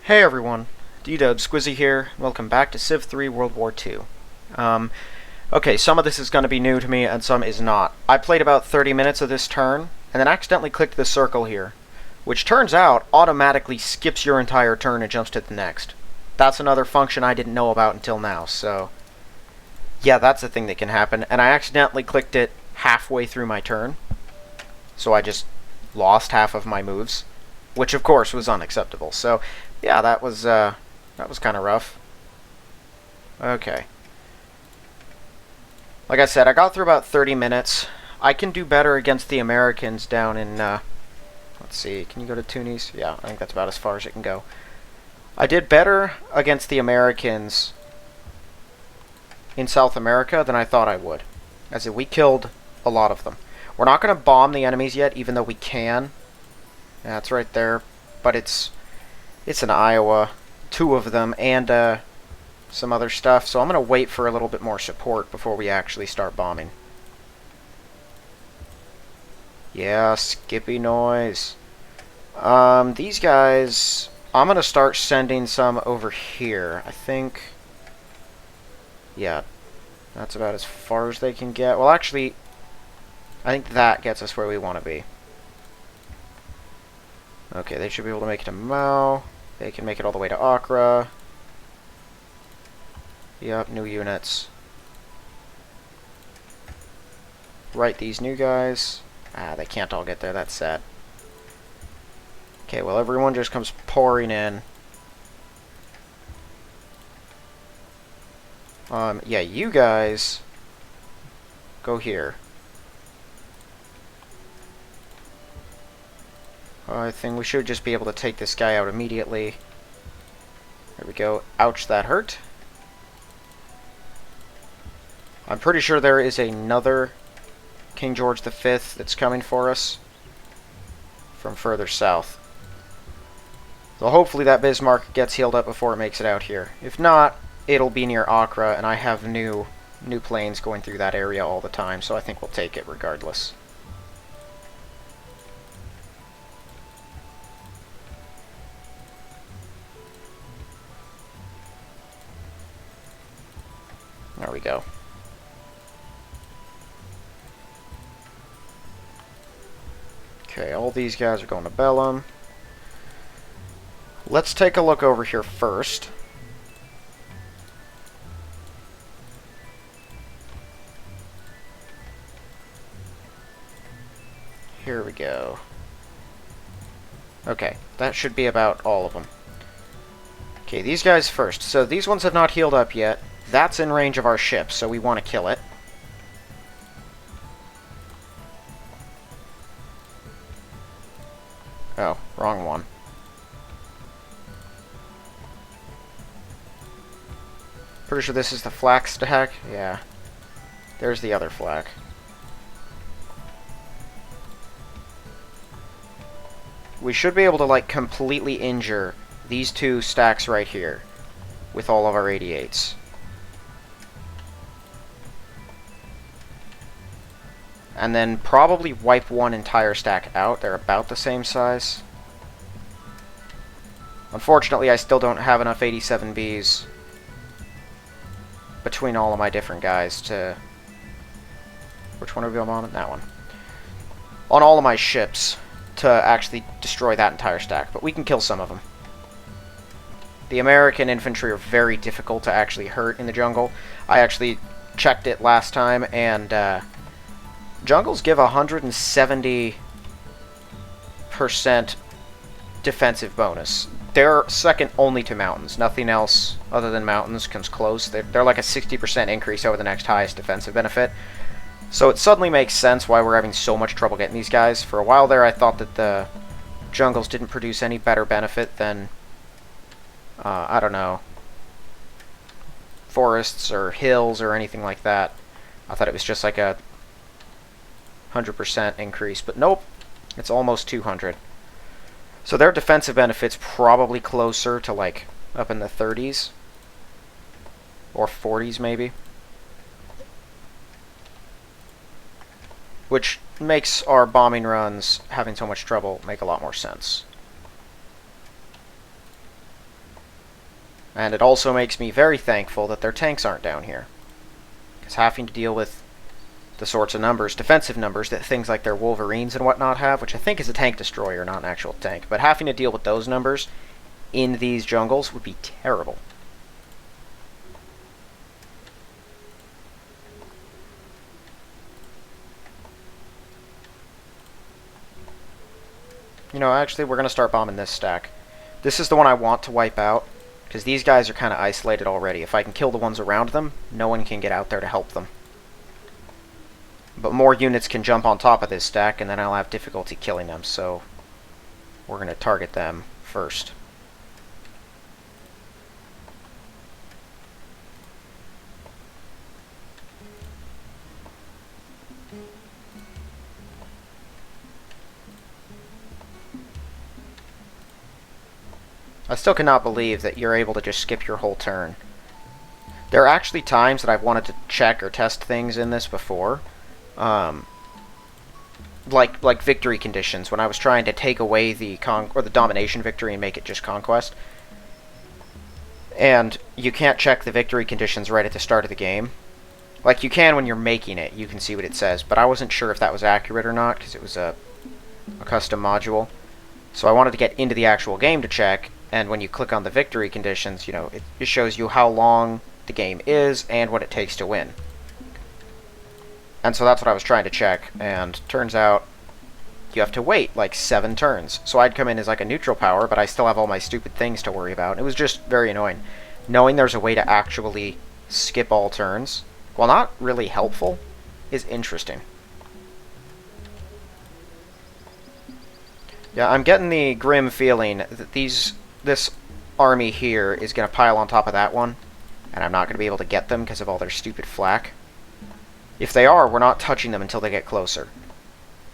Hey everyone, D-Dub Squizzy here. Welcome back to Civ 3 World War II. Okay, some of this is going to be new to me and some is not. I played about 30 minutes of this turn and then accidentally clicked the circle here, which turns out automatically skips your entire turn and jumps to the next. That's another function I didn't know about until now, so yeah, that's a thing that can happen. And I accidentally clicked it halfway through my turn, so I just lost half of my moves, which of course was unacceptable. So yeah, that was kind of rough. Okay. Like I said, I got through about 30 minutes. I can do better against the Americans down in, let's see, can you go to Tunis? Yeah, I think that's about as far as it can go. I did better against the Americans in South America than I thought I would, as in we killed a lot of them. We're not going to bomb the enemies yet, even though we can. Yeah, it's right there, but it's in Iowa, 2 of them, and some other stuff, so I'm going to wait for a little bit more support before we actually start bombing. Yeah, skippy noise. These guys, I'm going to start sending some over here. I think, yeah, that's about as far as they can get. Well, actually, I think that gets us where we want to be. Okay, they should be able to make it to Mao. They can make it all the way to Accra. Yep, new units. Right, these new guys. Ah, they can't all get there, that's sad. Okay, well, everyone just comes pouring in. Yeah, you guys go here. I think we should just be able to take this guy out immediately. There we go. Ouch, that hurt. I'm pretty sure there is another King George V that's coming for us from further south. So hopefully that Bismarck gets healed up before it makes it out here. If not, it'll be near Accra, and I have new planes going through that area all the time, so I think we'll take it regardless. There we go. Okay, all these guys are going to Bellum. Let's take a look over here first. Here we go. Okay, that should be about all of them. Okay, these guys first. So these ones have not healed up yet. That's in range of our ship, so we want to kill it. Oh, wrong one. Pretty sure this is the flak stack. Yeah. There's the other flak. We should be able to, like, completely injure these 2 stacks right here with all of our 88s. And then probably wipe one entire stack out. They're about the same size. Unfortunately, I still don't have enough 87Bs between all of my different guys to... Which one are we on? That one. On all of my ships to actually destroy that entire stack. But we can kill some of them. The American infantry are very difficult to actually hurt in the jungle. I actually checked it last time, and jungles give 170% defensive bonus. They're second only to mountains. Nothing else other than mountains comes close. They're like a 60% increase over the next highest defensive benefit. So it suddenly makes sense why we're having so much trouble getting these guys. For a while there, I thought that the jungles didn't produce any better benefit than, I don't know, forests or hills or anything like that. I thought it was just like a 100% increase, but nope, it's almost 200. So their defensive benefit's probably closer to like up in the 30s or 40s maybe, which makes our bombing runs having so much trouble make a lot more sense. And it also makes me very thankful that their tanks aren't down here. Because having to deal with the sorts of numbers, defensive numbers, that things like their Wolverines and whatnot have, which I think is a tank destroyer, not an actual tank, but having to deal with those numbers in these jungles would be terrible. You know, actually, we're going to start bombing this stack. This is the one I want to wipe out, because these guys are kind of isolated already. If I can kill the ones around them, no one can get out there to help them. But more units can jump on top of this stack, and then I'll have difficulty killing them, so we're going to target them first. I still cannot believe that you're able to just skip your whole turn. There are actually times that I've wanted to check or test things in this before. Like victory conditions, when I was trying to take away the domination victory and make it just conquest. And you can't check the victory conditions right at the start of the game. Like, you can when you're making it, you can see what it says, but I wasn't sure if that was accurate or not, because it was a custom module. So I wanted to get into the actual game to check, and when you click on the victory conditions, you know, it shows you how long the game is and what it takes to win. And so that's what I was trying to check, and turns out you have to wait like 7 turns. So I'd come in as like a neutral power, but I still have all my stupid things to worry about. It was just very annoying. Knowing there's a way to actually skip all turns, while not really helpful, is interesting. Yeah, I'm getting the grim feeling that this army here is going to pile on top of that one, and I'm not going to be able to get them because of all their stupid flak. If they are, we're not touching them until they get closer.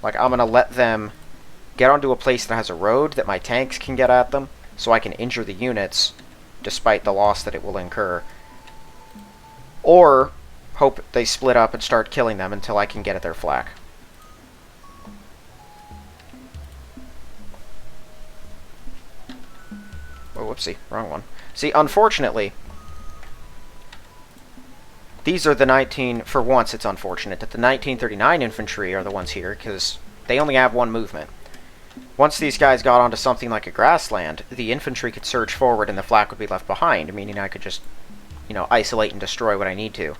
Like, I'm going to let them get onto a place that has a road that my tanks can get at them, so I can injure the units, despite the loss that it will incur. Or hope they split up and start killing them until I can get at their flak. Oh, whoopsie, wrong one. See, unfortunately, these are the for once it's unfortunate that the 1939 infantry are the ones here, because they only have one movement. Once these guys got onto something like a grassland, the infantry could surge forward and the flak would be left behind, meaning I could just, you know, isolate and destroy what I need to.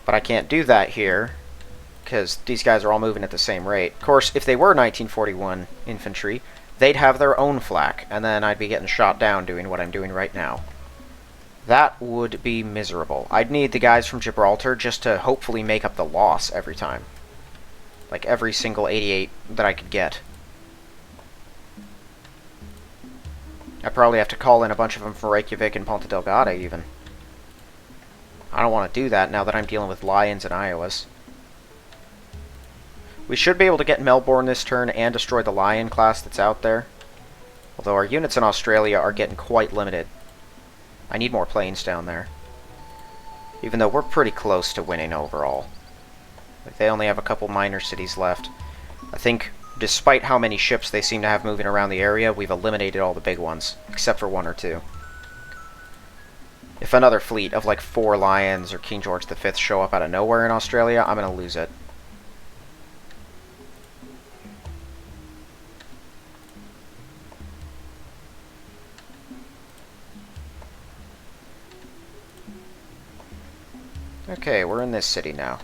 But I can't do that here, because these guys are all moving at the same rate. Of course, if they were 1941 infantry, they'd have their own flak, and then I'd be getting shot down doing what I'm doing right now. That would be miserable. I'd need the guys from Gibraltar just to hopefully make up the loss every time. Like every single 88 that I could get. I'd probably have to call in a bunch of them from Reykjavik and Ponta Delgada, even. I don't want to do that now that I'm dealing with Lions and Iowas. We should be able to get Melbourne this turn and destroy the Lion class that's out there. Although our units in Australia are getting quite limited. I need more planes down there. Even though we're pretty close to winning overall. Like, they only have a couple minor cities left. I think, despite how many ships they seem to have moving around the area, we've eliminated all the big ones, except for 1 or 2. If another fleet of like 4 Lions or King George V show up out of nowhere in Australia, I'm going to lose it. Okay, we're in this city now.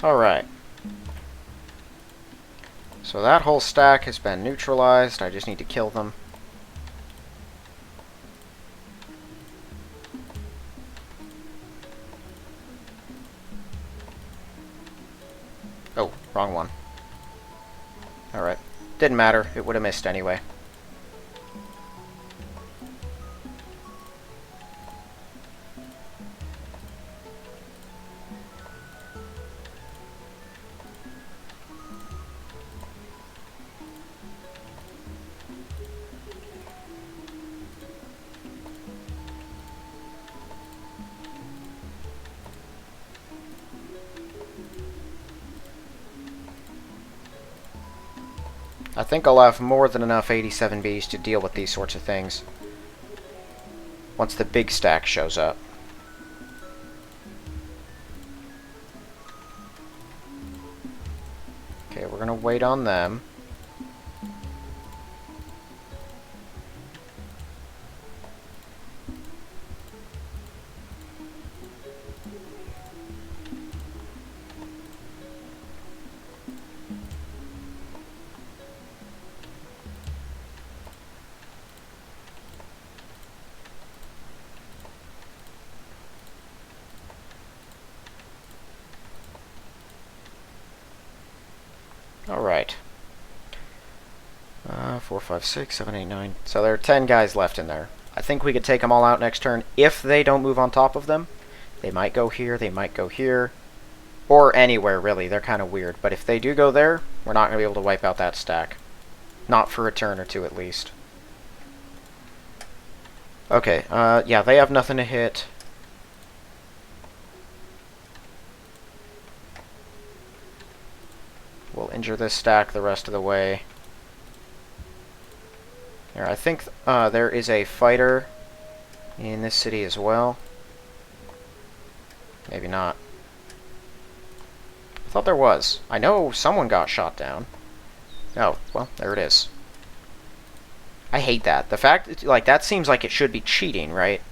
Alright. So that whole stack has been neutralized. I just need to kill them. Oh, wrong one. Alright. Didn't matter. It would have missed anyway. I think I'll have more than enough 87Bs to deal with these sorts of things once the big stack shows up. Okay, we're gonna wait on them. Alright. 4, 5, 6, 7, 8, 9. So there are 10 guys left in there. I think we could take them all out next turn if they don't move on top of them. They might go here, they might go here. Or anywhere, really. They're kind of weird. But if they do go there, we're not going to be able to wipe out that stack. Not for a turn or two, at least. Okay, yeah, they have nothing to hit. We'll injure this stack the rest of the way. Here, I think there is a fighter in this city as well. Maybe not. I thought there was. I know someone got shot down. Oh, well, there it is. I hate that. The fact, like, that seems like it should be cheating, right?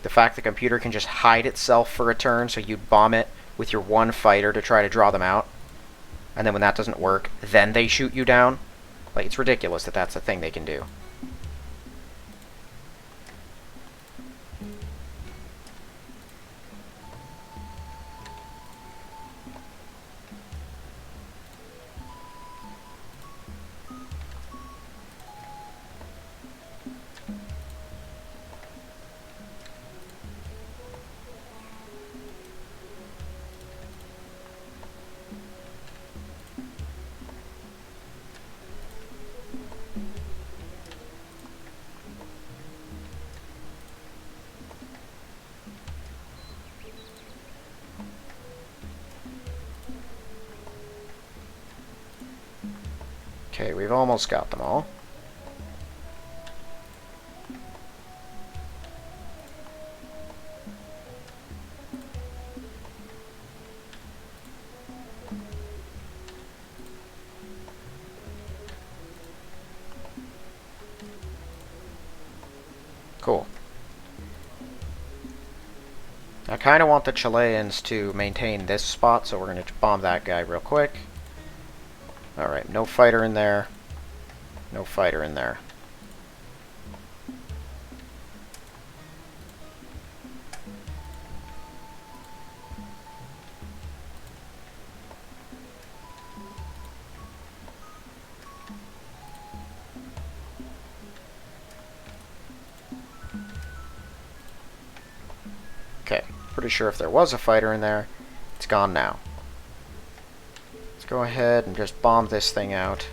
The fact the computer can just hide itself for a turn, so you bomb it with your one fighter to try to draw them out. And then when that doesn't work, then they shoot you down. Like, it's ridiculous that that's a thing they can do. Okay, we've almost got them all. Cool. I kind of want the Chileans to maintain this spot, so we're going to bomb that guy real quick. Alright, no fighter in there. No fighter in there. Okay, pretty sure if there was a fighter in there, it's gone now. Go ahead and just bomb this thing out.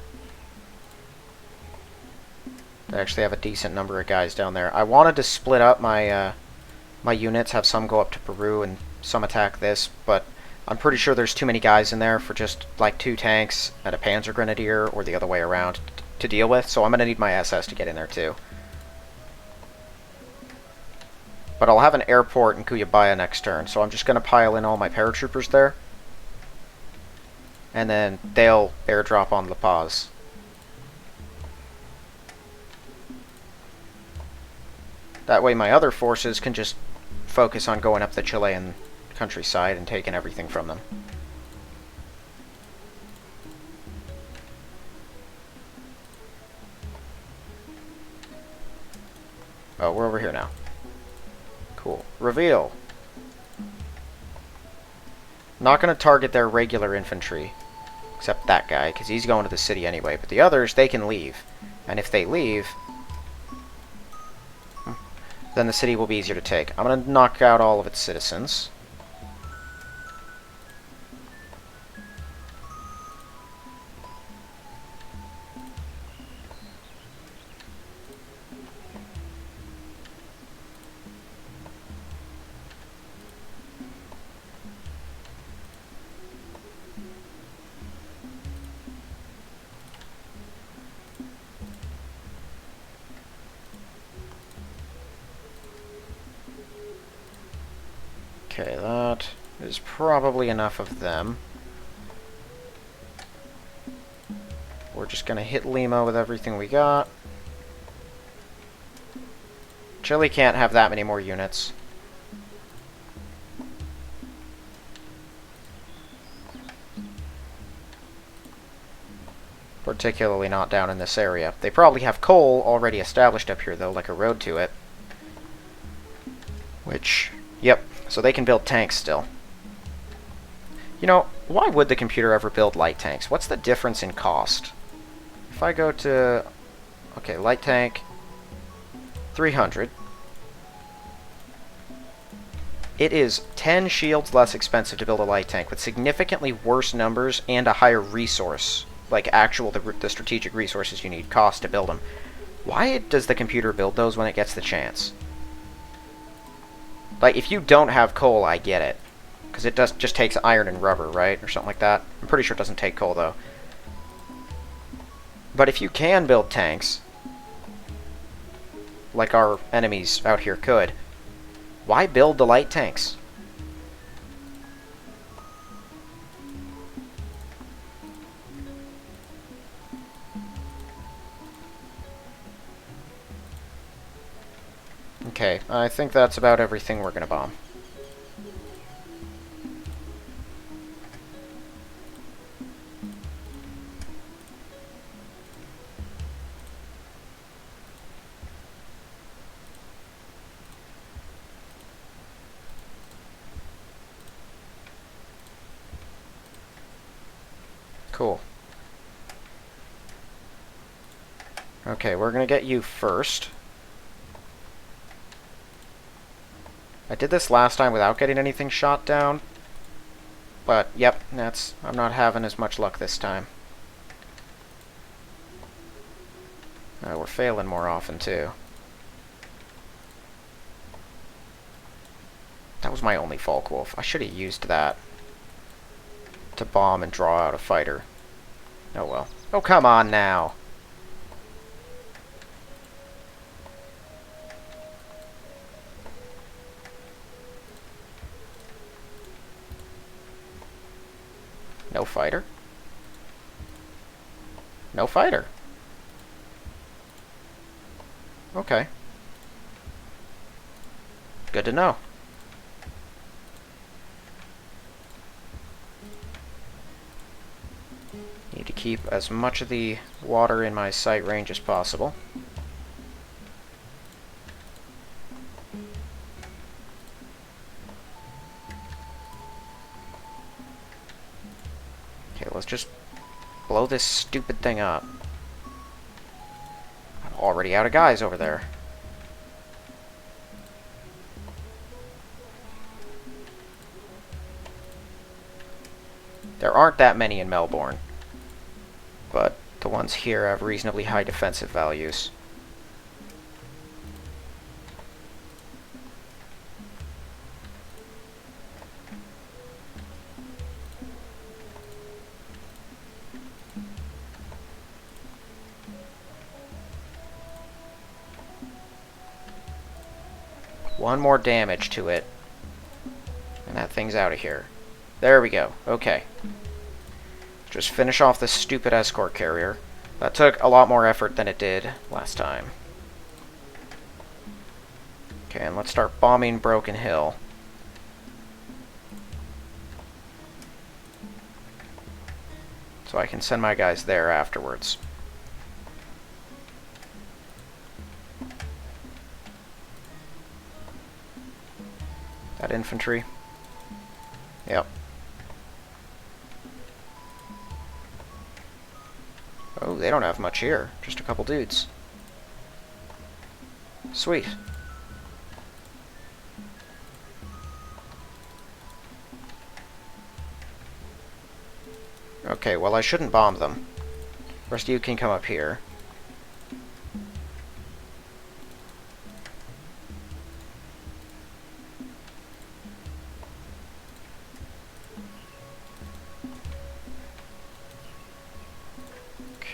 They actually have a decent number of guys down there. I wanted to split up my my units, have some go up to Peru and some attack this, but I'm pretty sure there's too many guys in there for just like 2 tanks and a Panzer Grenadier, or the other way around, to deal with, so I'm going to need my SS to get in there too. But I'll have an airport in Cuyabaya next turn, so I'm just going to pile in all my paratroopers there. And then they'll airdrop on La Paz. That way my other forces can just focus on going up the Chilean countryside and taking everything from them. Oh, we're over here now. Cool. Reveal. Not going to target their regular infantry. Except that guy, because he's going to the city anyway. But the others, they can leave. And if they leave, then the city will be easier to take. I'm going to knock out all of its citizens. Okay, that is probably enough of them. We're just gonna hit Lima with everything we got. Chile can't have that many more units. Particularly not down in this area. They probably have coal already established up here, though, like a road to it. Which, yep, so they can build tanks still. You know, why would the computer ever build light tanks? What's the difference in cost? If I go to, okay, light tank, 300. It is 10 shields less expensive to build a light tank with significantly worse numbers and a higher resource, like the strategic resources you need, cost to build them. Why does the computer build those when it gets the chance? Like, if you don't have coal, I get it. Because it just takes iron and rubber, right? Or something like that. I'm pretty sure it doesn't take coal, though. But if you can build tanks, like our enemies out here could, why build the light tanks? Okay, I think that's about everything we're gonna bomb. Cool. Okay, we're gonna get you first. I did this last time without getting anything shot down. But, yep, I'm not having as much luck this time. We're failing more often, too. That was my only Falkwolf. I should have used that to bomb and draw out a fighter. Oh well. Oh, come on now! No fighter? No fighter. Okay. Good to know. Need to keep as much of the water in my sight range as possible. Okay, let's just blow this stupid thing up. I'm already out of guys over there. There aren't that many in Melbourne, but the ones here have reasonably high defensive values. One more damage to it, and that thing's out of here. There we go. Okay. Just finish off this stupid escort carrier. That took a lot more effort than it did last time. Okay, and let's start bombing Broken Hill. So I can send my guys there afterwards. That infantry. Yep. Oh, they don't have much here. Just a couple dudes. Sweet. Okay, well I shouldn't bomb them. The rest of you can come up here.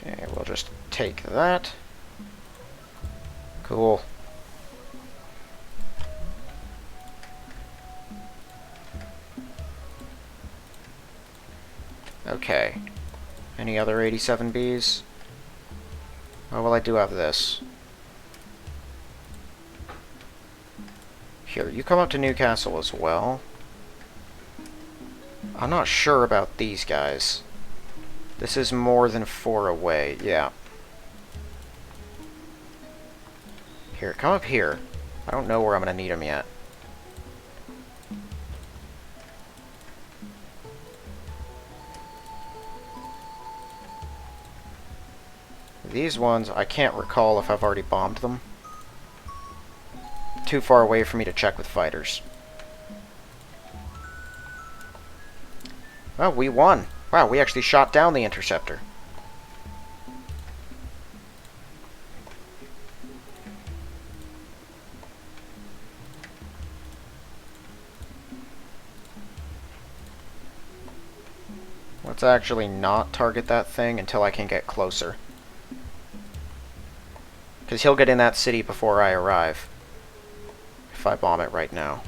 Okay, we'll just take that. Cool. Okay. Any other 87Bs? Oh, well, I do have this. Here, you come up to Newcastle as well. I'm not sure about these guys. This is more than 4 away, yeah. Here, come up here. I don't know where I'm going to need them yet. These ones, I can't recall if I've already bombed them. Too far away for me to check with fighters. Oh, we won. Wow, we actually shot down the interceptor. Let's actually not target that thing until I can get closer. Because he'll get in that city before I arrive. If I bomb it right now.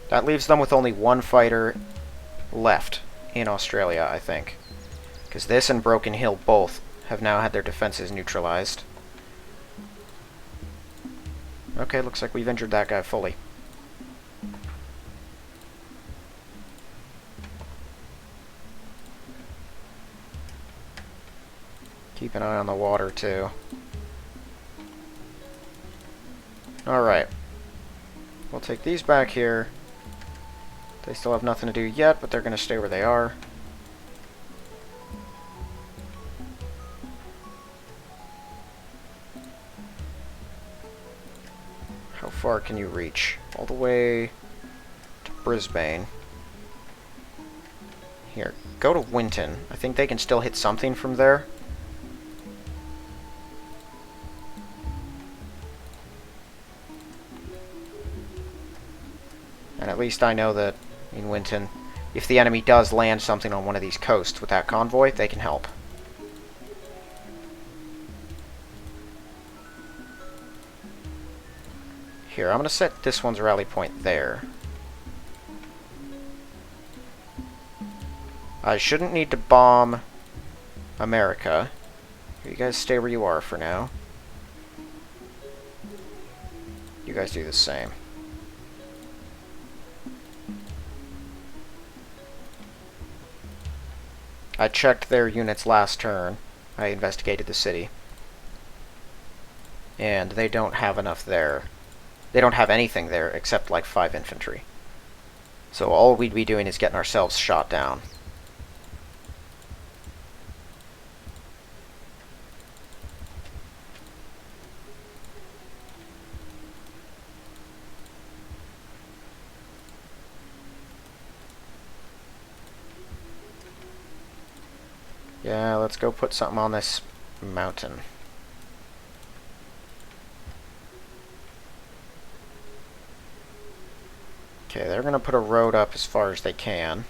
That leaves them with only one fighter left in Australia, I think. Because this and Broken Hill both have now had their defenses neutralized. Okay, looks like we've injured that guy fully. Keep an eye on the water, too. Alright. We'll take these back here. They still have nothing to do yet, but they're going to stay where they are. How far can you reach? All the way to Brisbane. Here, go to Winton. I think they can still hit something from there. And at least I know that in Winton, if the enemy does land something on one of these coasts with that convoy, they can help. Here, I'm going to set this one's rally point there. I shouldn't need to bomb America. You guys stay where you are for now. You guys do the same. I checked their units last turn. I investigated the city. And they don't have enough there. They don't have anything there except like 5 infantry. So all we'd be doing is getting ourselves shot down. Yeah, let's go put something on this mountain. Okay, they're going to put a road up as far as they can.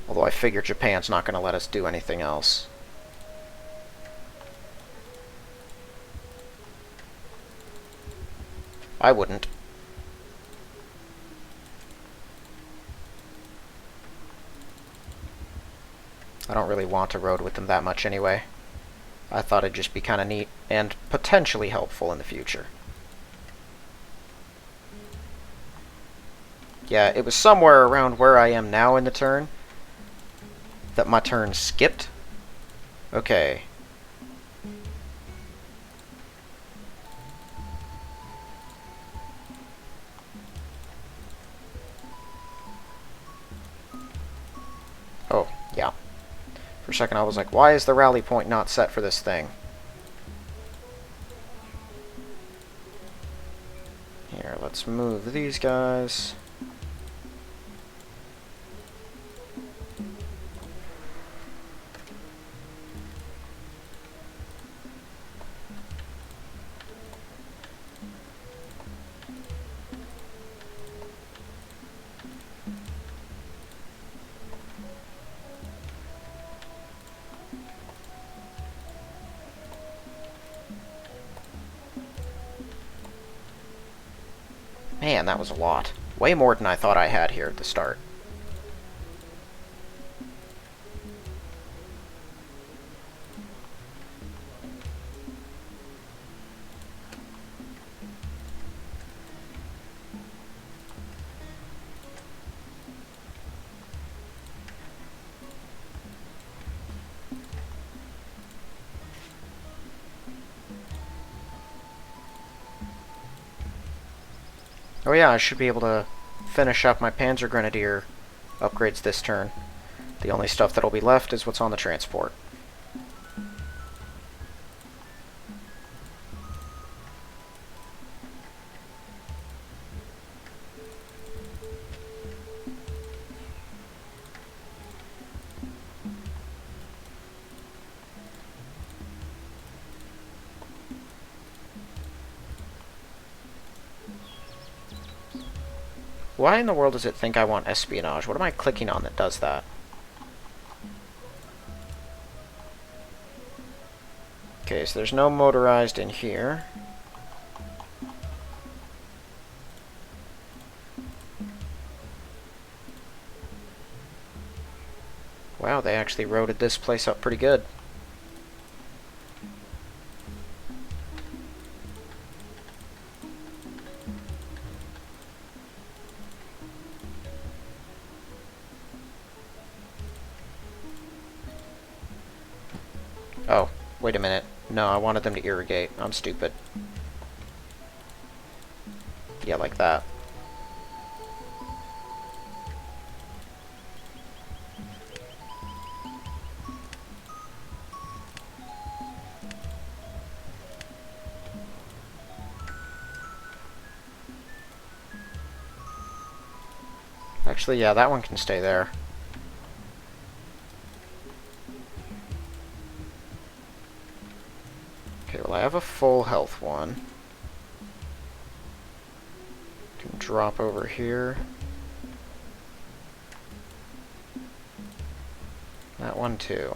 Although I figure Japan's not going to let us do anything else. I wouldn't. I don't really want to road with them that much anyway. I thought it'd just be kind of neat and potentially helpful in the future. Yeah, it was somewhere around where I am now in the turn that my turn skipped. Okay. Oh, yeah. For a second I was like, why is the rally point not set for this thing? Here, let's move these guys. Man, that was a lot. Way more than I thought I had here at the start. Oh yeah, I should be able to finish up my Panzer Grenadier upgrades this turn. The only stuff that'll be left is what's on the transport. Why in the world does it think I want espionage? What am I clicking on that does that? Okay, so there's no motorized in here. Wow, they actually roaded this place up pretty good. Oh, wait a minute. No, I wanted them to irrigate. I'm stupid. Yeah, like that. Actually, yeah, that one can stay there. Okay, well, I have a full health one. Can drop over here. That one too.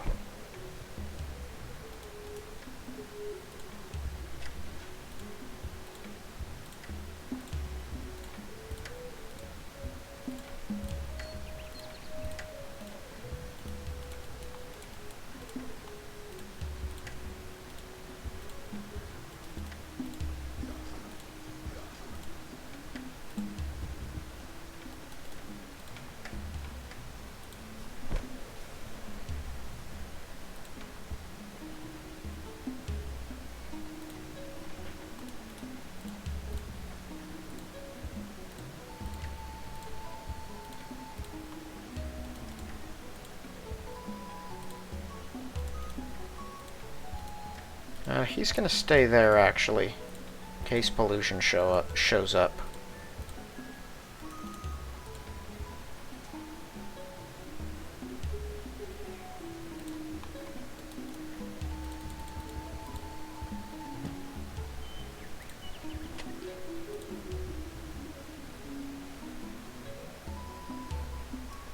He's gonna stay there, actually, in case pollution shows up.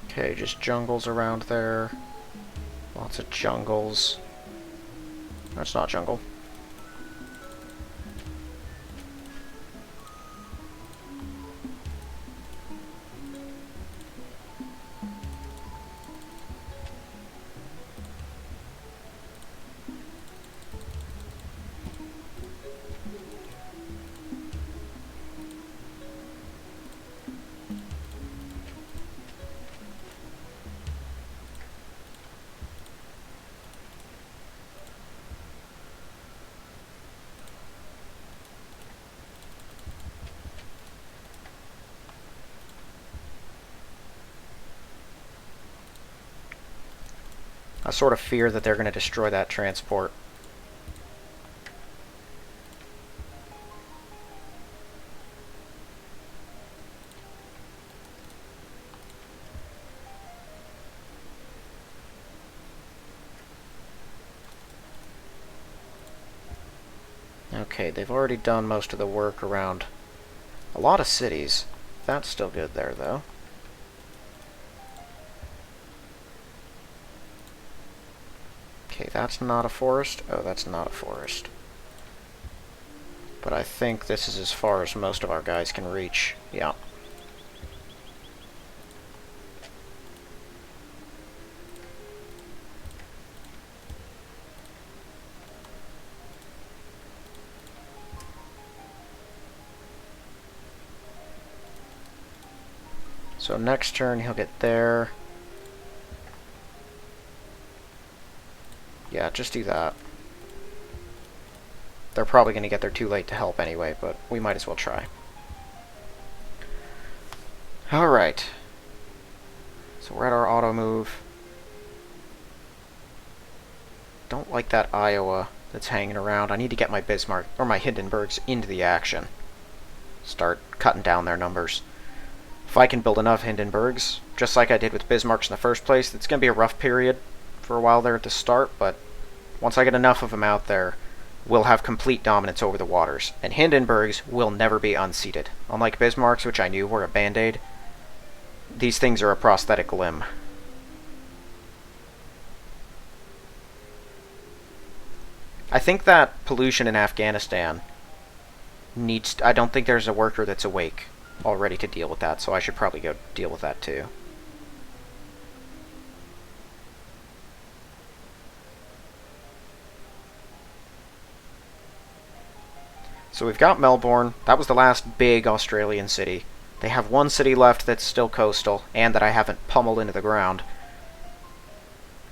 Okay, just jungles around there. Lots of jungles. That's not jungle. I sort of fear that they're going to destroy that transport. Okay, they've already done most of the work around a lot of cities. That's still good there, though. Okay, that's not a forest. Oh, that's not a forest. But I think this is as far as most of our guys can reach. Yeah. So next turn he'll get there. Yeah, just do that. They're probably going to get there too late to help anyway, but we might as well try. Alright. So we're at our auto move. Don't like that Iowa that's hanging around. I need to get my Bismarck, or my Hindenburgs, into the action. Start cutting down their numbers. If I can build enough Hindenburgs, just like I did with Bismarcks in the first place, it's going to be a rough period for a while there at the start, but once I get enough of them out there, we'll have complete dominance over the waters, and Hindenburgs will never be unseated. Unlike Bismarcks, which I knew were a band-aid, these things are a prosthetic limb. I think that pollution in Afghanistan needs... I don't think there's a worker that's awake already to deal with that, so I should probably go deal with that too. So we've got Melbourne. That was the last big Australian city. They have one city left that's still coastal, and that I haven't pummeled into the ground.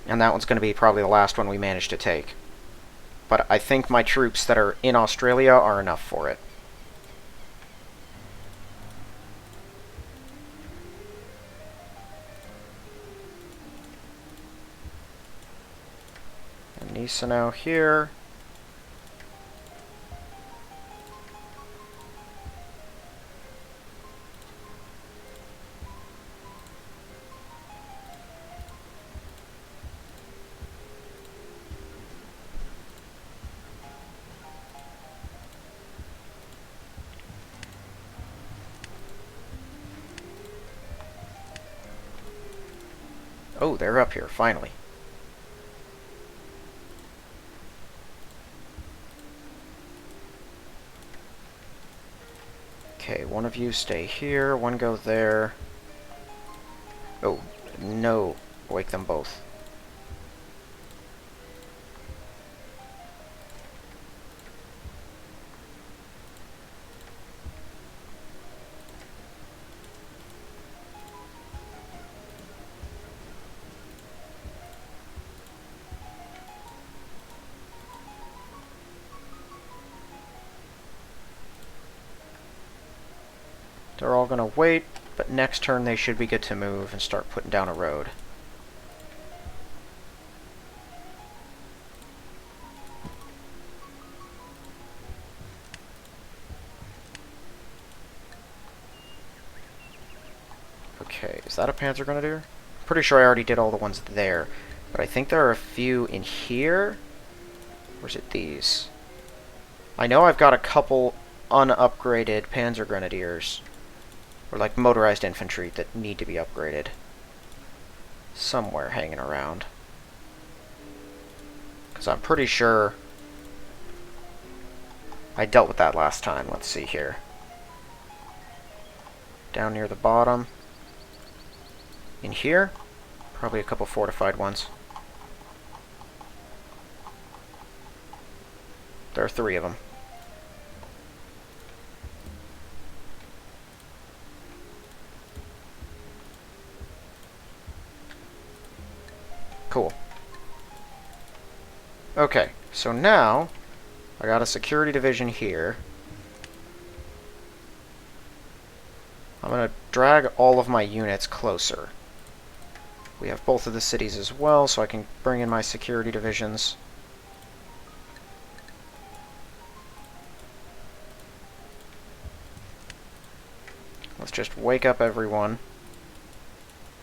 And that one's going to be probably the last one we manage to take. But I think my troops that are in Australia are enough for it. And Nisa now here. Oh, they're up here, finally. Okay, one of you stay here, one go there. Oh, no. Wake them both. They're all going to wait, but next turn they should be good to move and start putting down a road. Okay, is that a Panzer Grenadier? I'm pretty sure I already did all the ones there, but I think there are a few in here. Or is it these? I know I've got a couple unupgraded Panzer Grenadiers. Or like motorized infantry that need to be upgraded. Somewhere hanging around. Because I'm pretty sure I dealt with that last time. Let's see here. Down near the bottom. In here, probably a couple fortified ones. There are 3 of them. Cool. Okay, so now I got a security division here. I'm going to drag all of my units closer. We have both of the cities as well, so I can bring in my security divisions. Let's just wake up everyone.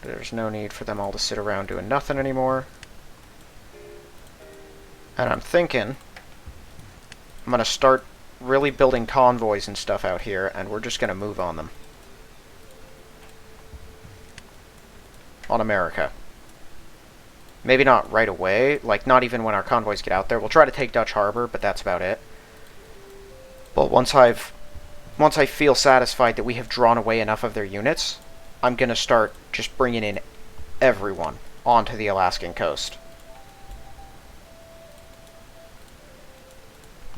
There's no need for them all to sit around doing nothing anymore. And I'm thinking I'm going to start really building convoys and stuff out here, and we're just going to move on them. On America. Maybe not right away, like not even when our convoys get out there. We'll try to take Dutch Harbor, but that's about it. But once I feel satisfied that we have drawn away enough of their units, I'm going to start just bringing in everyone onto the Alaskan coast.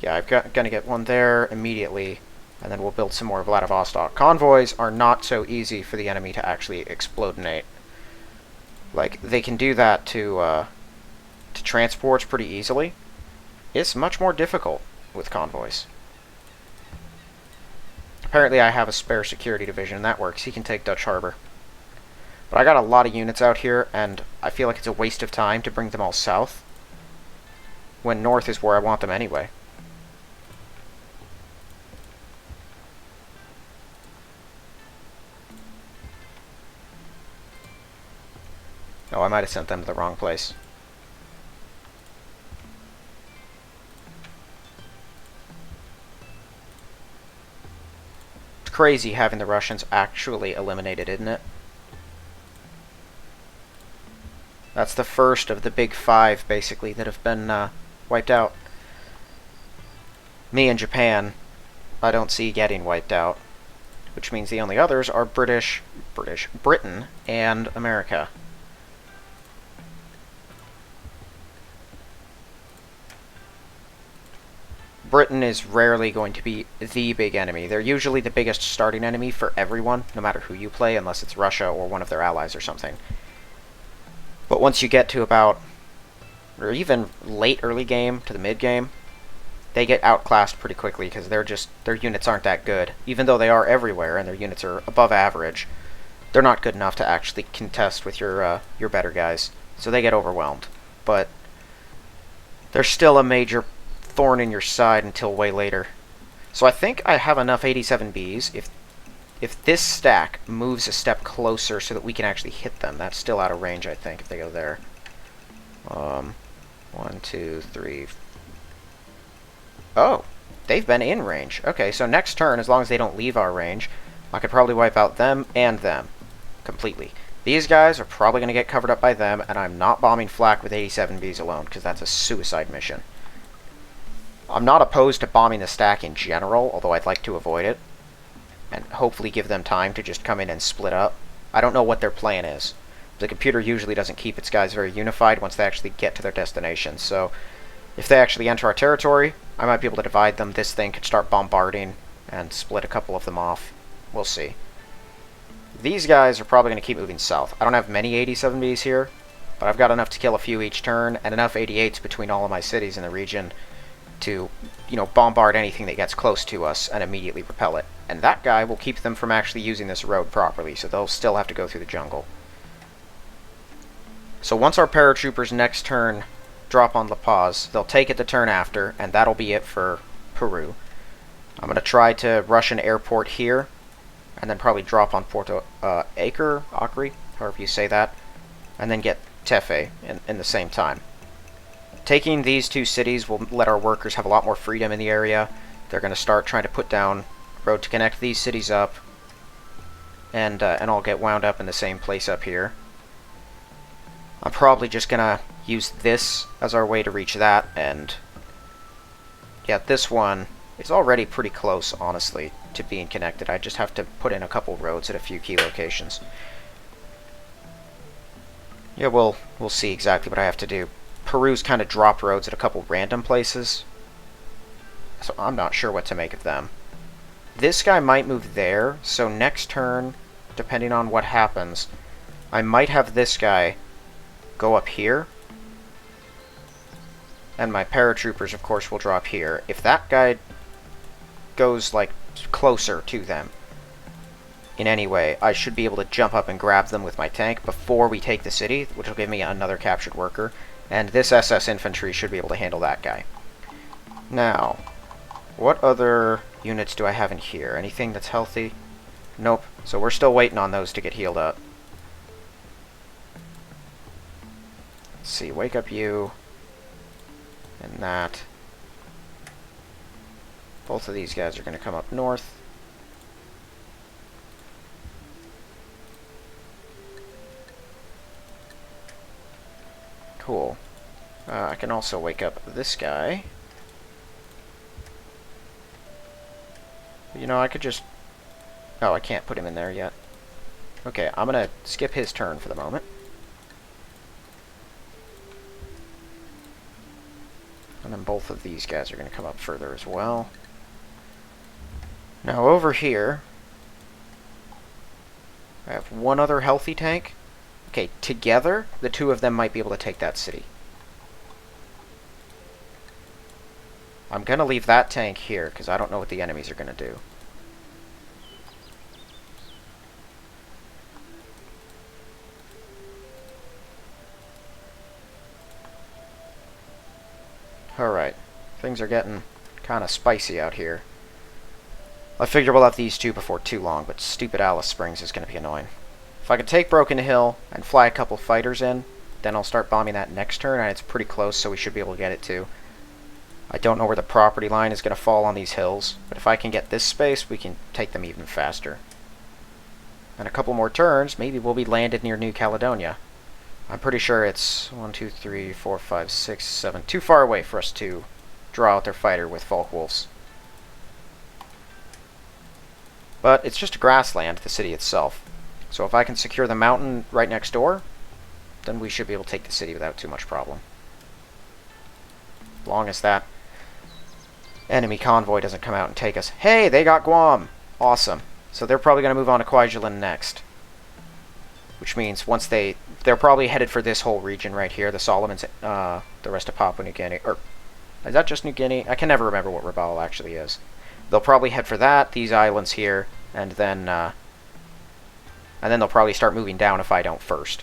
Yeah, I'm going to get one there immediately. And then we'll build some more Vladivostok. Convoys are not so easy for the enemy to actually explodinate. Like, they can do that to transports pretty easily. It's much more difficult with convoys. Apparently I have a spare security division, and that works. He can take Dutch Harbor. But I got a lot of units out here, and I feel like it's a waste of time to bring them all south, when north is where I want them anyway. Oh, I might have sent them to the wrong place. It's crazy having the Russians actually eliminated, isn't it? That's the first of the big five, basically, that have been wiped out. Me and Japan, I don't see getting wiped out, which means the only others are Britain and America. Britain is rarely going to be the big enemy. They're usually the biggest starting enemy for everyone, no matter who you play, unless it's Russia or one of their allies or something. But once you get to about, or even late early game to the mid game, they get outclassed pretty quickly because their units aren't that good. Even though they are everywhere and their units are above average, they're not good enough to actually contest with your better guys. So they get overwhelmed. But they're still a major thorn in your side until way later. So I think I have enough 87Bs. If this stack moves a step closer so that we can actually hit them, that's still out of range, I think, if they go there. 1, 2, 3. Oh, they've been in range. Okay, so next turn, as long as they don't leave our range, I could probably wipe out them and them completely. These guys are probably going to get covered up by them, and I'm not bombing flak with 87Bs alone, because that's a suicide mission. I'm not opposed to bombing the stack in general, although I'd like to avoid it, and hopefully give them time to just come in and split up. I don't know what their plan is. The computer usually doesn't keep its guys very unified once they actually get to their destination, so if they actually enter our territory, I might be able to divide them. This thing could start bombarding and split a couple of them off. We'll see. These guys are probably going to keep moving south. I don't have many 87Bs here, but I've got enough to kill a few each turn, and enough 88s between all of my cities in the region to, bombard anything that gets close to us and immediately repel it. And that guy will keep them from actually using this road properly, so they'll still have to go through the jungle. So once our paratroopers next turn drop on La Paz, they'll take it the turn after, and that'll be it for Peru. I'm going to try to rush an airport here, and then probably drop on Porto Acre, however you say that, and then get Tefe in the same time. Taking these two cities will let our workers have a lot more freedom in the area. They're going to start trying to put down a road to connect these cities up, and all get wound up in the same place up here. I'm probably just going to use this as our way to reach that, and yeah, this one is already pretty close, honestly, to being connected. I just have to put in a couple roads at a few key locations. Yeah, we'll see exactly what I have to do. Peru's kind of dropped roads at a couple random places, so I'm not sure what to make of them. This guy might move there, so next turn, depending on what happens, I might have this guy go up here, and my paratroopers, of course, will drop here. If that guy goes, like, closer to them in any way, I should be able to jump up and grab them with my tank before we take the city, which will give me another captured worker. And this SS infantry should be able to handle that guy. Now, what other units do I have in here? Anything that's healthy? Nope. So we're still waiting on those to get healed up. Let's see, wake up you. And that. Both of these guys are going to come up north. Cool. I can also wake up this guy. I could just... Oh, I can't put him in there yet. Okay, I'm going to skip his turn for the moment. And then both of these guys are going to come up further as well. Now over here, I have one other healthy tank. Okay, together, the two of them might be able to take that city. I'm going to leave that tank here, because I don't know what the enemies are going to do. Alright, things are getting kind of spicy out here. I figure we'll have these two before too long, but stupid Alice Springs is going to be annoying. If I can take Broken Hill and fly a couple fighters in, then I'll start bombing that next turn, and it's pretty close, so we should be able to get it too. I don't know where the property line is going to fall on these hills, but if I can get this space, we can take them even faster. And a couple more turns, maybe we'll be landed near New Caledonia. I'm pretty sure it's 1, 2, 3, 4, 5, 6, 7, too far away for us to draw out their fighter with Falkwolves. But it's just a grassland, the city itself. So if I can secure the mountain right next door, then we should be able to take the city without too much problem. As long as that enemy convoy doesn't come out and take us. Hey, they got Guam! Awesome. So they're probably going to move on to Kwajalein next. Which means once they're probably headed for this whole region right here, the Solomons, the rest of Papua New Guinea, or is that just New Guinea? I can never remember what Rabaul actually is. They'll probably head for that, these islands here, and then they'll probably start moving down if I don't first.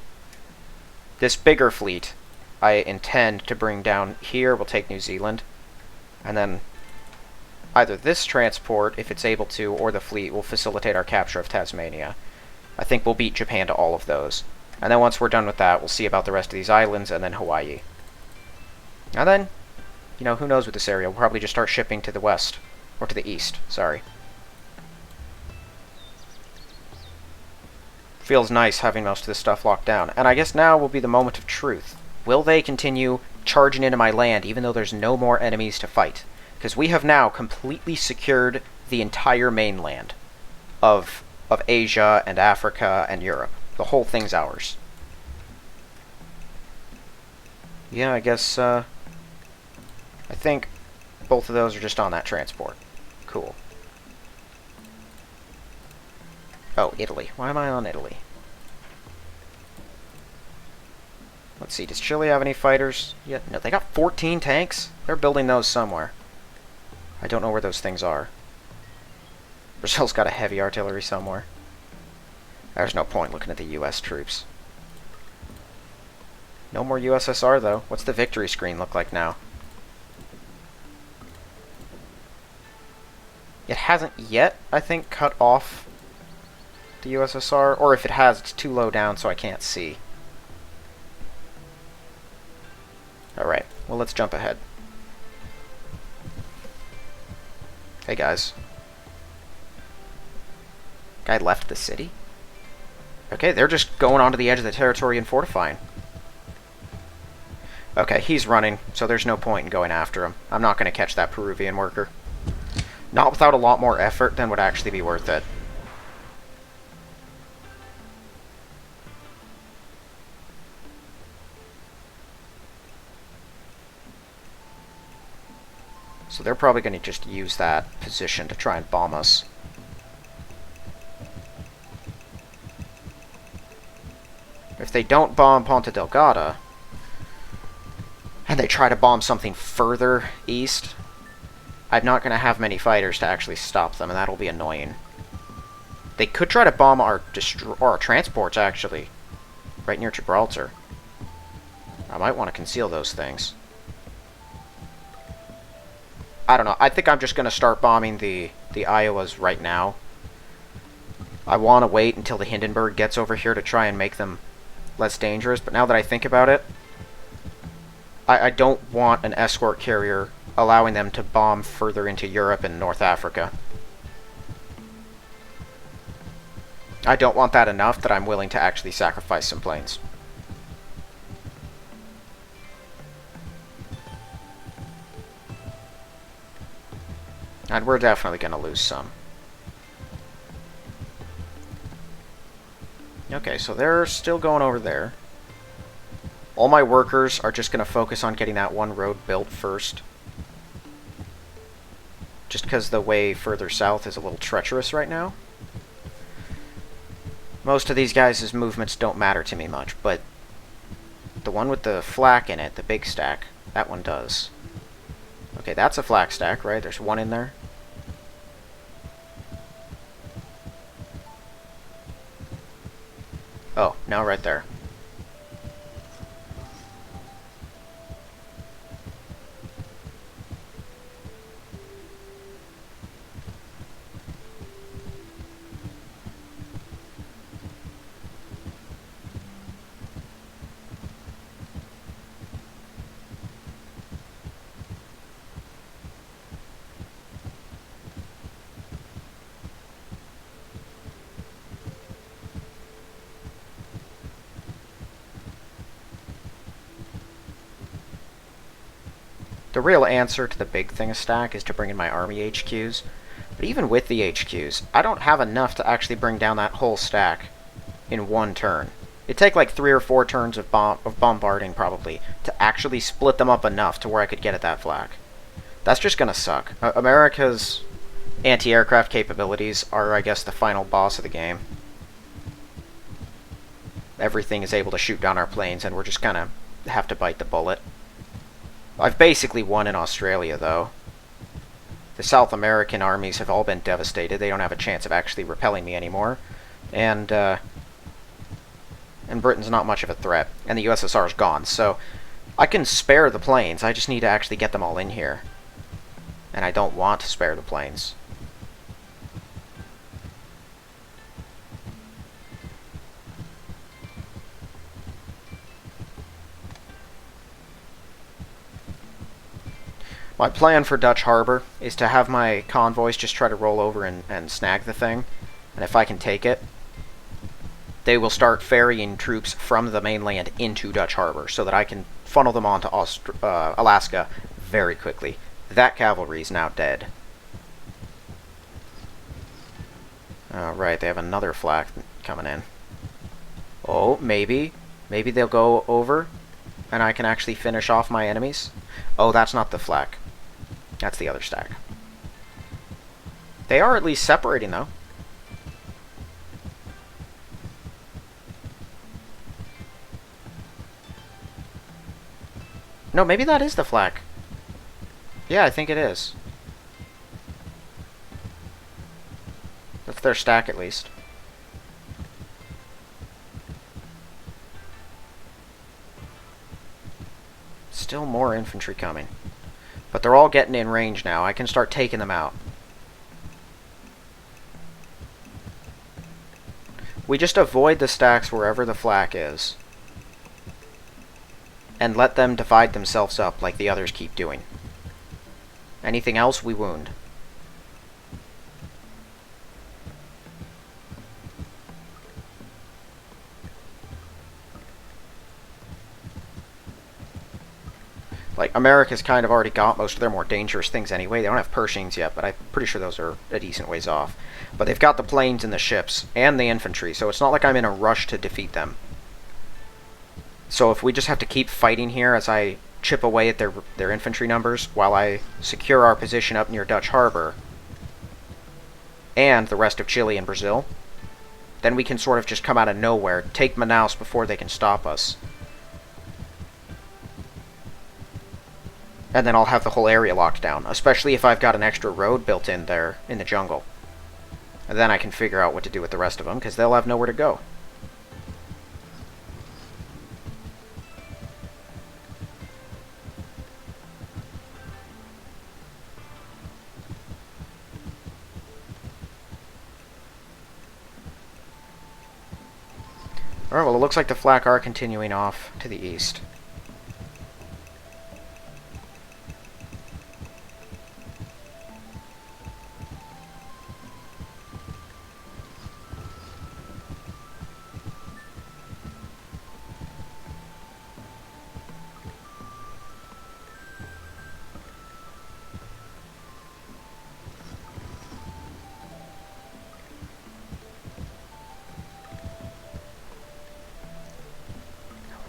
This bigger fleet, I intend to bring down here. We'll take New Zealand, and then either this transport, if it's able to, or the fleet will facilitate our capture of Tasmania. I think we'll beat Japan to all of those. And then once we're done with that, we'll see about the rest of these islands, and then Hawaii. And then, you know, who knows with this area? We'll probably just start shipping to the west. Or to the east, sorry. Feels nice having most of this stuff locked down. And I guess now will be the moment of truth. Will they continue charging into my land even though there's no more enemies to fight? Because we have now completely secured the entire mainland of Asia and Africa and Europe. The whole thing's ours. Yeah, I guess, I think both of those are just on that transport. Cool. Oh, Italy. Why am I on Italy? Let's see, does Chile have any fighters yet? No, they got 14 tanks? They're building those somewhere. I don't know where those things are. Brazil's got a heavy artillery somewhere. There's no point looking at the US troops. No more USSR, though. What's the victory screen look like now? It hasn't yet, I think, cut off the USSR. Or if it has, it's too low down so I can't see. Alright, well, let's jump ahead. Hey, guys. Guy left the city? Okay, they're just going onto the edge of the territory and fortifying. Okay, he's running, so there's no point in going after him. I'm not going to catch that Peruvian worker. Not without a lot more effort than would actually be worth it. So they're probably going to just use that position to try and bomb us. If they don't bomb Ponta Delgada, and they try to bomb something further east, I'm not going to have many fighters to actually stop them, and that'll be annoying. They could try to bomb our transports, actually, right near Gibraltar. I might want to conceal those things. I don't know. I think I'm just going to start bombing the Iowas right now. I want to wait until the Hindenburg gets over here to try and make them less dangerous, but now that I think about it, I don't want an escort carrier allowing them to bomb further into Europe and North Africa. I don't want that enough that I'm willing to actually sacrifice some planes. And we're definitely going to lose some. Okay, so they're still going over there. All my workers are just going to focus on getting that one road built first. just because the way further south is a little treacherous right now. Most of these guys' movements don't matter to me much, but the one with the flak in it, the big stack, that one does. Okay, that's a flak stack, right? There's one in there. Oh, now right there. The real answer to the big thing of stack is to bring in my army HQs. But even with the HQs, I don't have enough to actually bring down that whole stack in one turn. It'd take like 3 or 4 turns of bombarding, probably, to actually split them up enough to where I could get at that flak. That's just gonna suck. America's anti-aircraft capabilities are, I guess, the final boss of the game. Everything is able to shoot down our planes, and we're just gonna have to bite the bullet. I've basically won in Australia, though. The South American armies have all been devastated. They don't have a chance of actually repelling me anymore. And Britain's not much of a threat. And the USSR's gone, so I can spare the planes. I just need to actually get them all in here. And I don't want to spare the planes. My plan for Dutch Harbor is to have my convoys just try to roll over and snag the thing. And if I can take it, they will start ferrying troops from the mainland into Dutch Harbor so that I can funnel them onto Alaska very quickly. That cavalry is now dead. Right, they have another flak coming in. Oh, maybe. Maybe they'll go over and I can actually finish off my enemies. Oh, that's not the flak. That's the other stack. They are at least separating, though. No, maybe that is the flak. Yeah, I think it is. That's their stack, at least. Still more infantry coming. But they're all getting in range now. I can start taking them out. We just avoid the stacks wherever the flak is. And let them divide themselves up like the others keep doing. Anything else, we wound. Like, America's kind of already got most of their more dangerous things anyway. They don't have Pershings yet, but I'm pretty sure those are a decent ways off. But they've got the planes and the ships, and the infantry, so it's not like I'm in a rush to defeat them. So if we just have to keep fighting here as I chip away at their infantry numbers, while I secure our position up near Dutch Harbor, and the rest of Chile and Brazil, then we can sort of just come out of nowhere, take Manaus before they can stop us. And then I'll have the whole area locked down, especially if I've got an extra road built in there in the jungle. And then I can figure out what to do with the rest of them, because they'll have nowhere to go. Alright, well, it looks like the flak are continuing off to the east.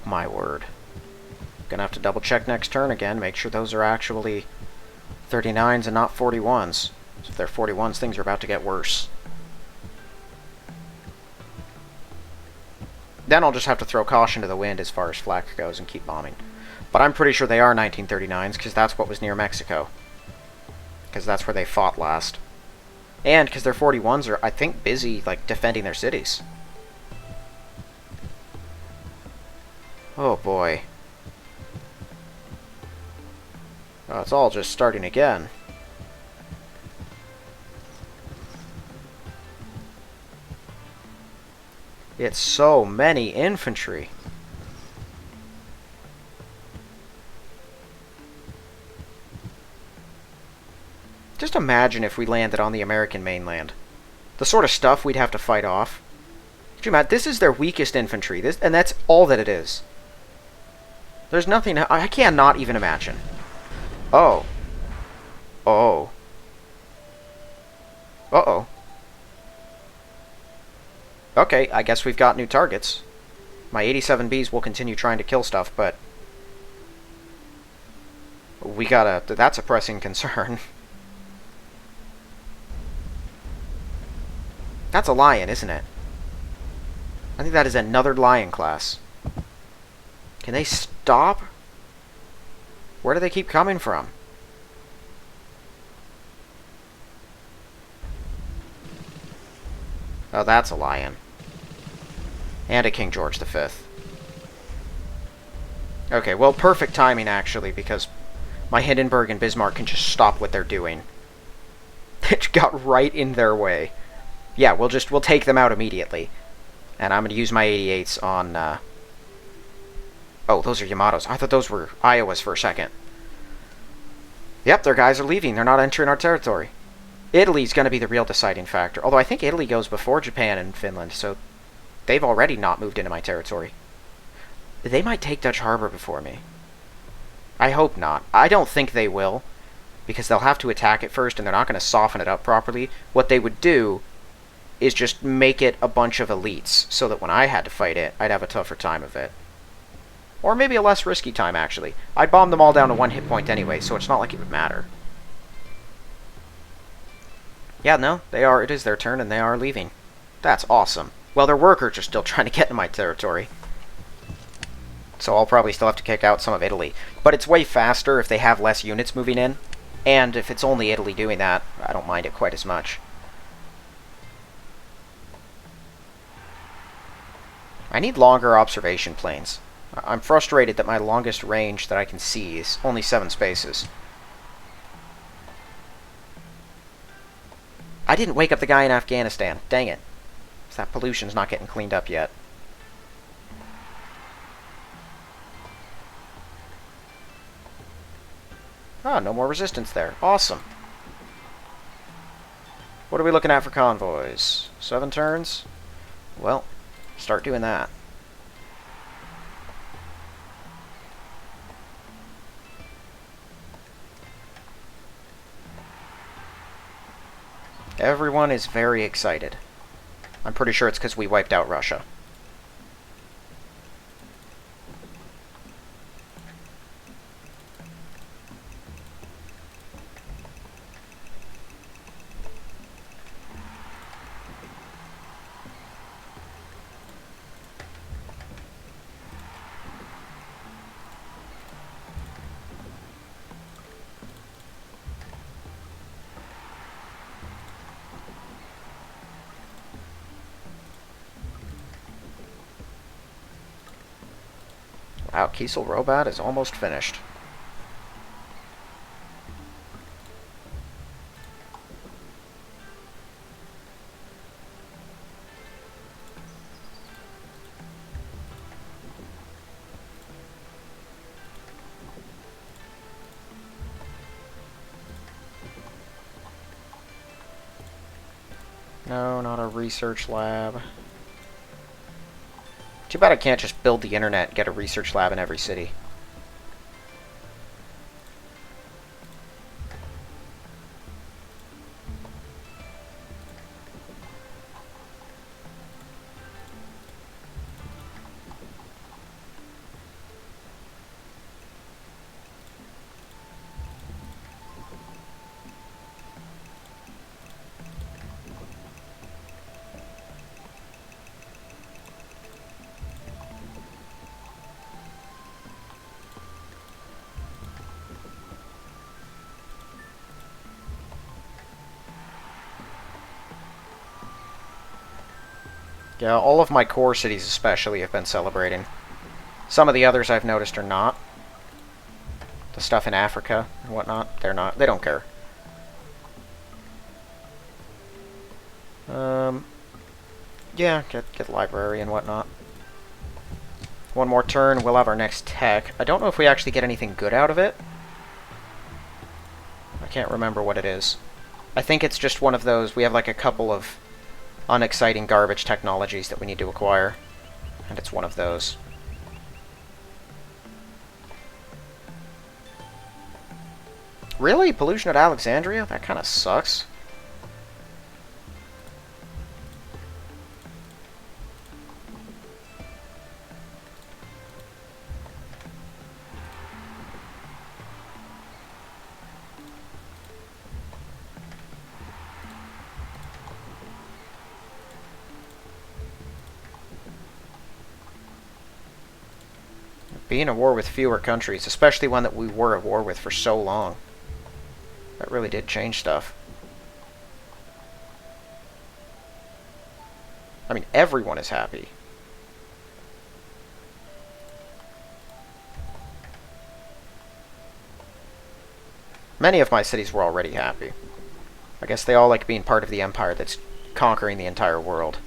My word. Gonna have to double check next turn again, make sure those are actually 39s and not 41s. So if they're 41s, things are about to get worse. Then I'll just have to throw caution to the wind as far as flak goes and keep bombing. But I'm pretty sure they are 1939s, because that's what was near Mexico. Because that's where they fought last. And because their 41s are, I think, busy, like, defending their cities. Oh, boy. Oh, it's all just starting again. It's so many infantry. Just imagine if we landed on the American mainland. The sort of stuff we'd have to fight off. Could you imagine? This is their weakest infantry, and that's all that it is. There's nothing... I cannot even imagine. Oh. Oh. Uh-oh. Okay, I guess we've got new targets. My 87Bs will continue trying to kill stuff, but... we gotta... that's a pressing concern. That's a lion, isn't it? I think that is another lion class. Can they stop? Where do they keep coming from? Oh, that's a lion. And a King George V. Okay, well, perfect timing, actually, because my Hindenburg and Bismarck can just stop what they're doing. It got right in their way. Yeah, we'll take them out immediately. And I'm going to use my 88s on, oh, those are Yamatos. I thought those were Iowas for a second. Yep, their guys are leaving. They're not entering our territory. Italy's going to be the real deciding factor. Although I think Italy goes before Japan and Finland, so they've already not moved into my territory. They might take Dutch Harbor before me. I hope not. I don't think they will, because they'll have to attack it first, and they're not going to soften it up properly. What they would do is just make it a bunch of elites, so that when I had to fight it, I'd have a tougher time of it. Or maybe a less risky time, actually. I'd bomb them all down to 1 hit point anyway, so it's not like it would matter. Yeah, no, it is their turn, and they are leaving. That's awesome. Well, their workers are still trying to get into my territory. So I'll probably still have to kick out some of Italy. But it's way faster if they have less units moving in. And if it's only Italy doing that, I don't mind it quite as much. I need longer observation planes. I'm frustrated that my longest range that I can see is only 7 spaces. I didn't wake up the guy in Afghanistan. Dang it. That pollution's not getting cleaned up yet. Ah, no more resistance there. Awesome. What are we looking at for convoys? 7 turns? Well, start doing that. Everyone is very excited. I'm pretty sure it's because we wiped out Russia. Wow, Kiesel Robot is almost finished. No, not a research lab. Too bad I can't just build the internet and get a research lab in every city. Yeah, all of my core cities especially have been celebrating. Some of the others I've noticed are not. The stuff in Africa and whatnot, they're not. They don't care. Yeah, get library and whatnot. One more turn, we'll have our next tech. I don't know if we actually get anything good out of it. I can't remember what it is. I think it's just one of those, we have like a couple of unexciting garbage technologies that we need to acquire. And it's one of those. Really? Pollution at Alexandria? That kind of sucks. Being at war with fewer countries, especially one that we were at war with for so long. That really did change stuff. I mean, everyone is happy. Many of my cities were already happy. I guess they all like being part of the empire that's conquering the entire world.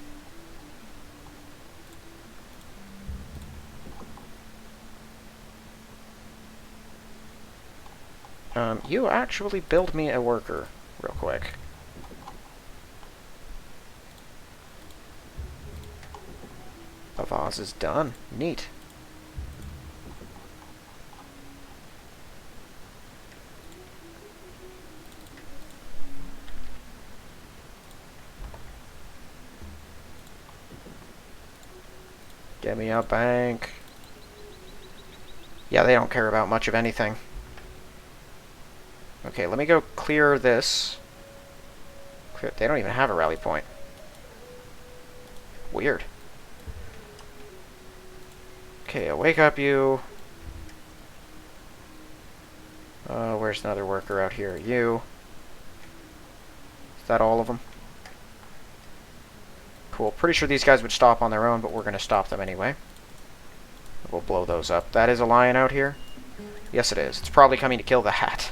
You actually build me a worker, real quick. A vase is done. Neat. Get me a bank. Yeah, they don't care about much of anything. Okay, let me go clear this. They don't even have a rally point. Weird. Okay, I'll wake up you. Where's another worker out here? You. Is that all of them? Cool. Pretty sure these guys would stop on their own, but we're going to stop them anyway. We'll blow those up. That is a lion out here? Yes, it is. It's probably coming to kill the hat.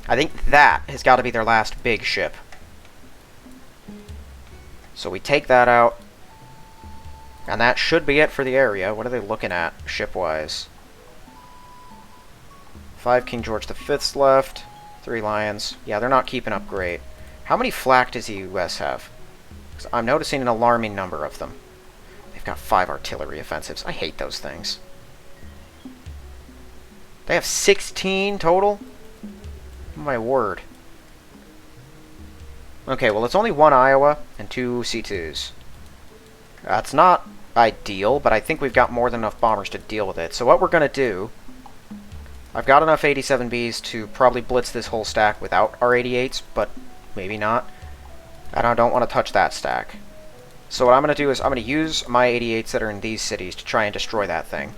I think that has got to be their last big ship. So we take that out. And that should be it for the area. What are they looking at, ship-wise? 5 King George V's left. 3 lions. Yeah, they're not keeping up great. How many flak does the US have? 'Cause I'm noticing an alarming number of them. They've got 5 artillery offensives. I hate those things. They have 16 total? My word. Okay, well, it's only 1 Iowa and 2 C2s. That's not ideal, but I think we've got more than enough bombers to deal with it. So what we're going to do... I've got enough 87Bs to probably blitz this whole stack without our 88s, but maybe not. And I don't want to touch that stack. So what I'm going to do is I'm going to use my 88s that are in these cities to try and destroy that thing.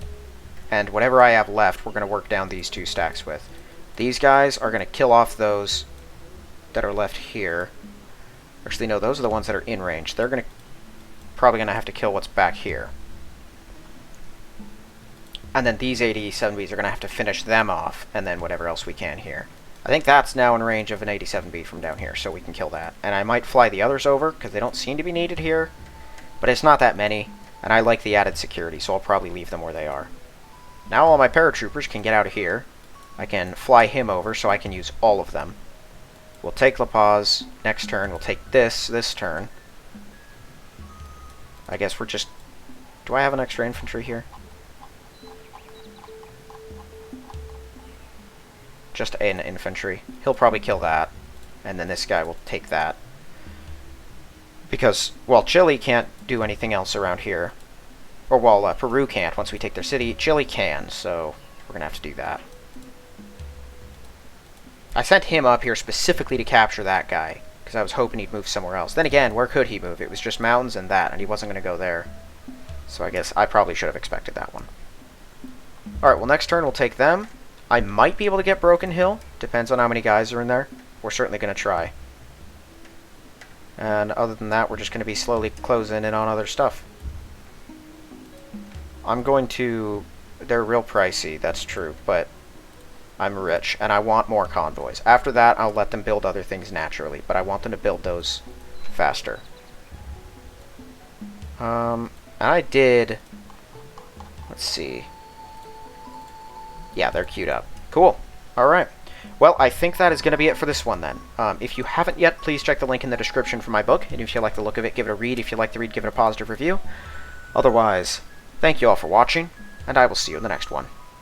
And whatever I have left, we're going to work down these 2 stacks with. These guys are going to kill off those that are left here. Actually, no, those are the ones that are in range. They're probably going to have to kill what's back here. And then these 87Bs are going to have to finish them off, and then whatever else we can here. I think that's now in range of an 87B from down here, so we can kill that. And I might fly the others over, because they don't seem to be needed here. But it's not that many, and I like the added security, so I'll probably leave them where they are. Now all my paratroopers can get out of here. I can fly him over, so I can use all of them. We'll take La Paz. Next turn, we'll take this turn. I guess we're just... Do I have an extra infantry here? Just an infantry. He'll probably kill that. And then this guy will take that. Because, well, Chile can't do anything else around here. Or, well, Peru can't once we take their city. Chile can, so we're going to have to do that. I sent him up here specifically to capture that guy, because I was hoping he'd move somewhere else. Then again, where could he move? It was just mountains and that, and he wasn't going to go there. So I guess I probably should have expected that one. Alright, well, next turn we'll take them. I might be able to get Broken Hill. Depends on how many guys are in there. We're certainly going to try. And other than that, we're just going to be slowly closing in on other stuff. I'm going to... They're real pricey, that's true, but I'm rich, and I want more convoys. After that, I'll let them build other things naturally, but I want them to build those faster. And I did... Let's see. Yeah, they're queued up. Cool. Alright. Well, I think that is going to be it for this one, then. If you haven't yet, please check the link in the description for my book, and if you like the look of it, give it a read. If you like the read, give it a positive review. Otherwise, thank you all for watching, and I will see you in the next one.